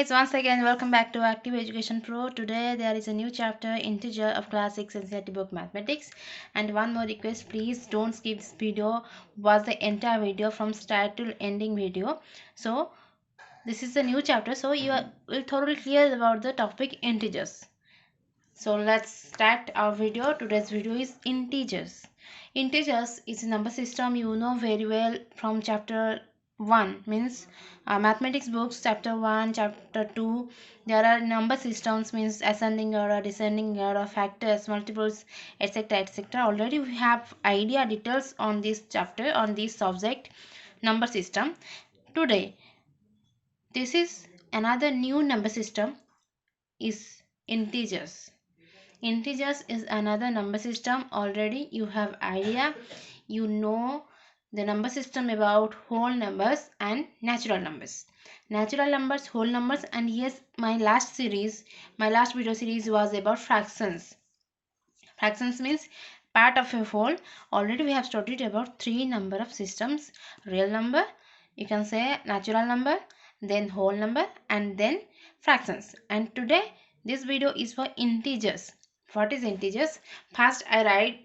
guys, once again welcome back to Active Education Pro. Today there is a new chapter, integer of class 6 NCERT book mathematics. And one more request, please don't skip this video. Watch the entire video from start to ending video. So this is a new chapter, so you will thoroughly clear about the topic integers. So let's start our video. Today's video is integers. Integers is a number system you know very well from chapter 1, means mathematics books, chapter 1, chapter 2. There are number systems, means ascending order, descending order, factors, multiples, etc, etc. Already we have idea details on this chapter, on this subject, number system. Today this is another new number system, is integers. Integers is another number system. Already you have idea, you know the number system about whole numbers and natural numbers. Natural numbers, whole numbers, and yes, my last video series was about fractions. Fractions means part of a whole. Already we have studied about three number of systems: real number, you can say natural number, then whole number, and then fractions. And today this video is for integers. What is integers? First I write,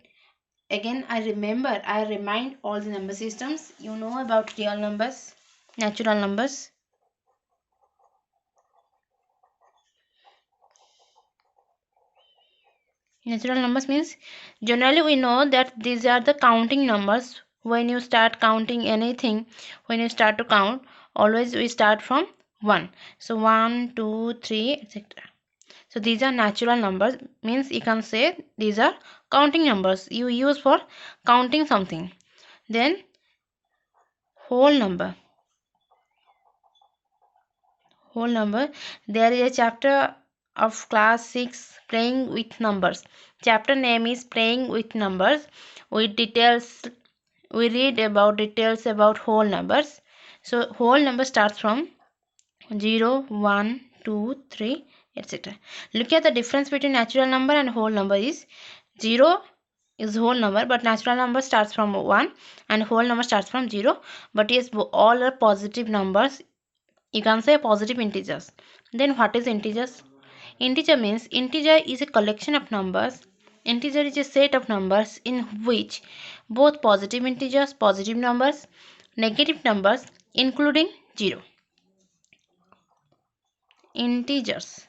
again I remind all the number systems. You know about real numbers, natural numbers. Natural numbers means generally we know that these are the counting numbers. When you start counting anything, when you start to count, always we start from 1. So 1, 2, 3, etc. So these are natural numbers, means you can say these are counting numbers you use for counting something. Then whole number. Whole number, there is a chapter of class 6 playing with numbers. Chapter name is playing with numbers. With details, we read about details about whole numbers. So whole number starts from 0, 1, 2, 3, etc. Look at the difference between natural number and whole number is 0 is whole number, but natural number starts from 1 and whole number starts from 0. But yes, all are positive numbers. You can say positive integers. Then what is integers? Integer means integer is a collection of numbers. Integer is a set of numbers in which both positive integers, positive numbers, negative numbers, including 0. Integers.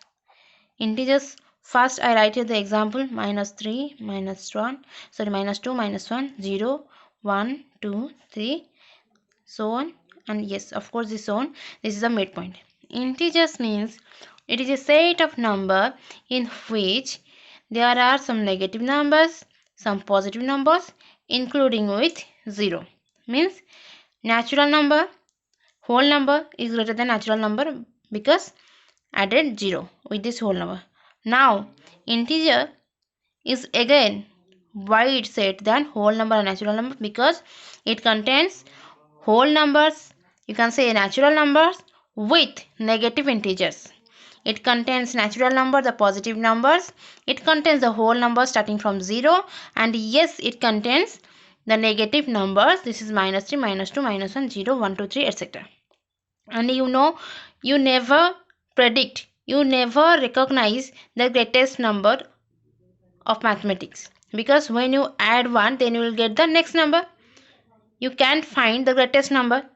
Integers, first I write here the example: minus 3, minus 1, sorry, minus 2, minus 1, 0, 1, 2, 3, so on. And yes, of course this on, this is a midpoint. Integers means it is a set of number in which there are some negative numbers, some positive numbers, including with 0. Means natural number, whole number is greater than natural number because added 0 with this whole number. Now integer is again wide set than whole number and natural number because it contains whole numbers, you can say natural numbers, with negative integers. It contains natural number, the positive numbers. It contains the whole number starting from 0, and yes, it contains the negative numbers. This is minus 3, minus 2, minus 1, 0, 1, 2, 3, etc. And you know, you never predict, you never recognize the greatest number of mathematics, because when you add 1, then you will get the next number. You can't find the greatest number.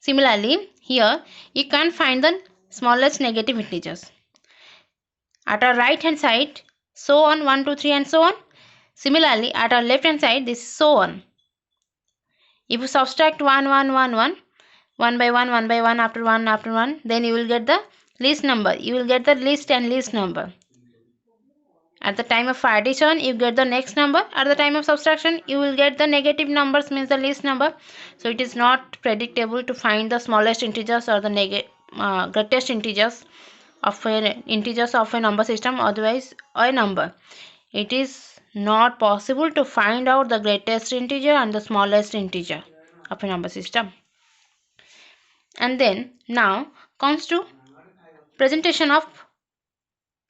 Similarly, here you can't find the smallest negative integers. At our right hand side, so on, 1, 2, 3, and so on. Similarly, at our left hand side, this is so on. If you subtract 1, 1, 1, 1, 1 by 1, 1 by 1, after 1, after 1, then you will get the least number. You will get the least and least number. At the time of addition, you get the next number. At the time of subtraction, you will get the negative numbers, means the least number. So it is not predictable to find the smallest integers or the greatest integers of a number system, otherwise a number. It is not possible to find out the greatest integer and the smallest integer of a number system. And then now comes to presentation of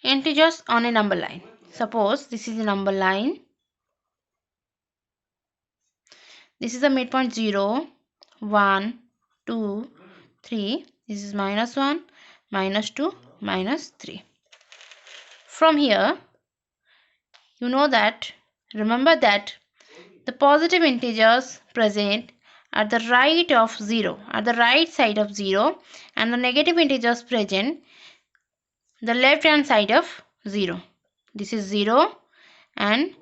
integers on a number line. Suppose this is a number line. This is the midpoint 0, 1, 2, 3. This is minus 1, minus 2, minus 3. From here, you know that, remember that the positive integers present at the right of 0, at the right side of 0, and the negative integers present the left hand side of 0. This is 0, and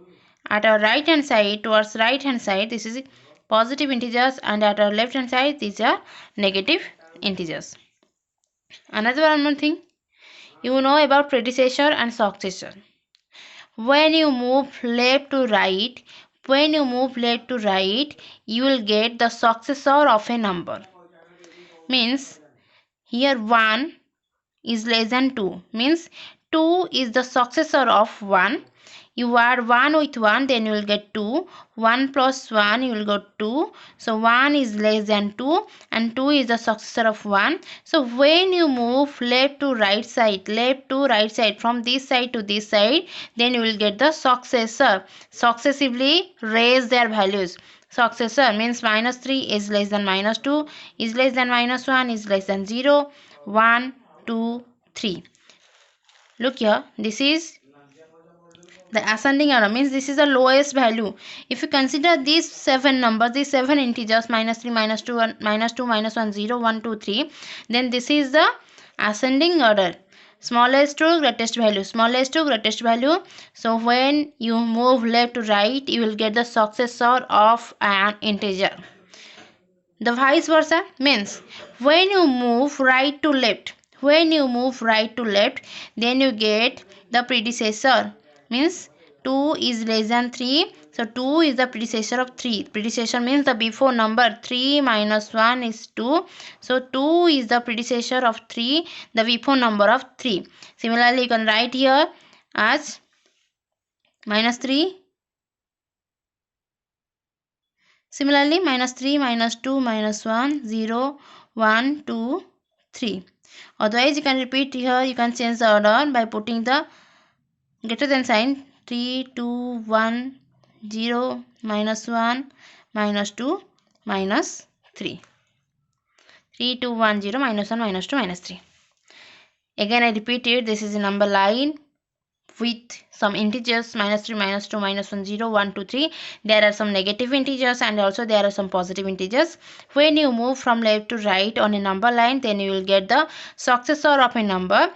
at our right hand side, towards right hand side, this is positive integers, and at our left hand side, these are negative integers. Another one more thing, you know about predecessor and successor. When you move left to right, you will get the successor of a number. Means here 1 is less than 2. Means 2 is the successor of 1. You add 1 with 1, then you will get 2. 1 plus 1, you will get 2. So 1 is less than 2, and 2 is the successor of 1. So when you move left to right side, from this side to this side, then you will get the successor. Successively raise their values. Successor means minus 3 is less than minus 2, is less than minus 1, is less than 0, 1, 2, 3. Look here, this is the ascending order, means this is the lowest value. If you consider these 7 numbers, these 7 integers, minus 3, minus 2, minus 2, minus 1, 0, 1, 2, 3, then this is the ascending order. Smallest to greatest value, smallest to greatest value. So when you move left to right, you will get the successor of an integer. The vice versa means when you move right to left, then you get the predecessor. Means 2 is less than 3, so 2 is the predecessor of 3. Predecessor means the before number. 3 minus 1 is 2, so 2 is the predecessor of 3, the before number of 3. Similarly, you can write here as minus 3. Similarly, minus 3, minus 2, minus 1, 0, 1, 2, 3. Otherwise, you can repeat here, you can change the order by putting the greater than sign. 3, 2, 1, 0, minus 1, minus 2, minus 3. 3, 2, 1, 0, minus 1, minus 2, minus 3. Again, I repeat it, this is a number line with some integers, minus 3, minus 2, minus 1, 0, 1, 2, 3. There are some negative integers and also there are some positive integers. When you move from left to right on a number line, then you will get the successor of a number.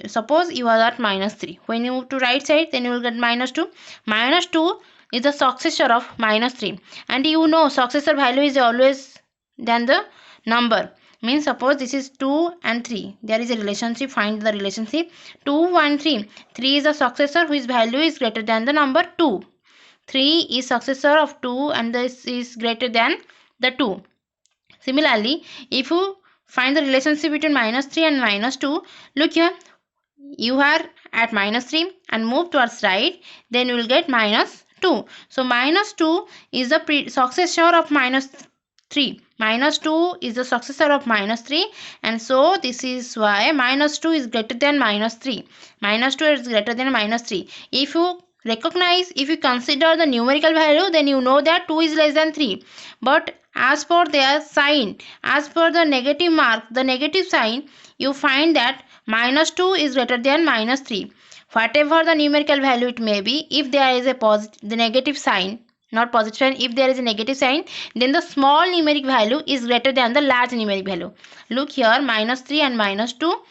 Suppose you are at minus 3. When you move to right side, then you will get minus 2. Minus 2 is the successor of minus 3. And you know successor value is always than the number. Means suppose this is 2 and 3. There is a relationship. Find the relationship. 2, 1, 3. 3 is the successor whose value is greater than the number 2. 3 is successor of 2 and this is greater than the 2. Similarly, if you find the relationship between minus 3 and minus 2, look here. You are at minus 3 and move towards right, then you will get minus 2. So minus 2 is the successor of minus 3. Minus 2 is the successor of minus 3, and so this is why minus 2 is greater than minus 3. Minus 2 is greater than minus 3. If you consider the numerical value, then you know that 2 is less than 3. But as per their sign, as per the negative mark, the negative sign, you find that minus 2 is greater than minus 3. Whatever the numerical value it may be, if there is the negative sign, not positive sign, if there is a negative sign, then the small numeric value is greater than the large numeric value. Look here, minus 3 and minus 2,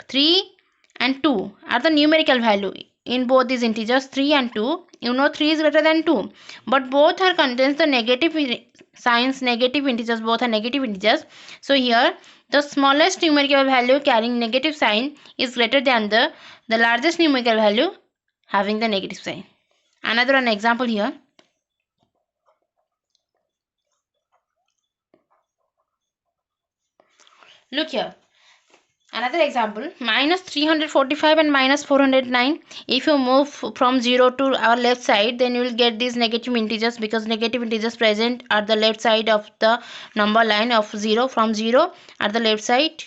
3 and 2 are the numerical value. In both these integers 3 and 2, you know 3 is greater than 2. But both are contains the negative signs, negative integers, both are negative integers. So here, the smallest numerical value carrying negative sign is greater than the largest numerical value having the negative sign. Another one example here. Look here. Another example, minus 345 and minus 409. If you move from 0 to our left side, then you will get these negative integers, because negative integers present at the left side of the number line of 0. From 0 at the left side,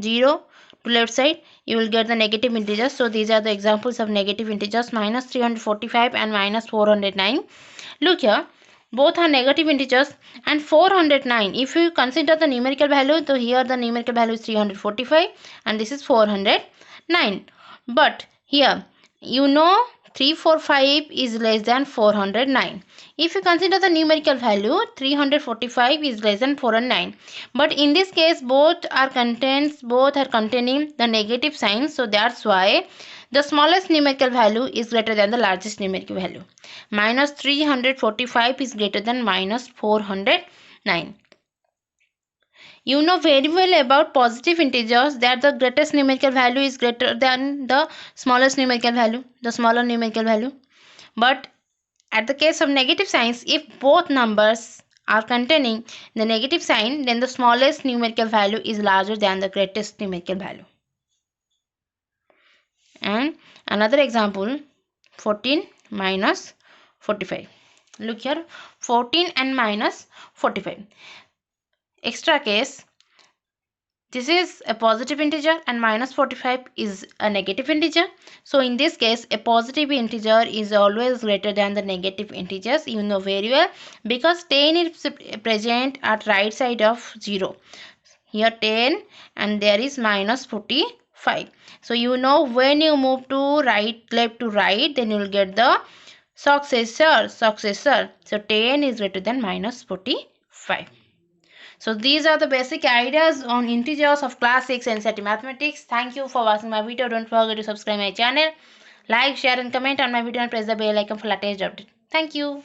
0 to left side, you will get the negative integers. So these are the examples of negative integers, minus 345 and minus 409. Look here, both are negative integers, and 409, if you consider the numerical value, so here the numerical value is 345 and this is 409. But here you know 345 is less than 409. If you consider the numerical value, 345 is less than 409. But in this case both are containing the negative sign, so that's why the smallest numerical value is greater than the largest numerical value. Minus 345 is greater than minus 409. You know very well about positive integers that the greatest numerical value is greater than the smallest numerical value, the smaller numerical value. But at the case of negative signs, if both numbers are containing the negative sign, then the smallest numerical value is larger than the greatest numerical value. And another example, 14 minus 45. Look here, 14 and minus 45. Extra case, this is a positive integer and minus 45 is a negative integer. So in this case, a positive integer is always greater than the negative integers. You know very well, because 10 is present at right side of 0. Here 10 and there is minus 45. So you know when you move to left to right, then you will get the successor. So 10 is greater than minus 45. So these are the basic ideas on integers of class 6 NCERT mathematics. Thank you for watching my video. Don't forget to subscribe my channel, like, share and comment on my video and press the bell icon for latest update. Thank you.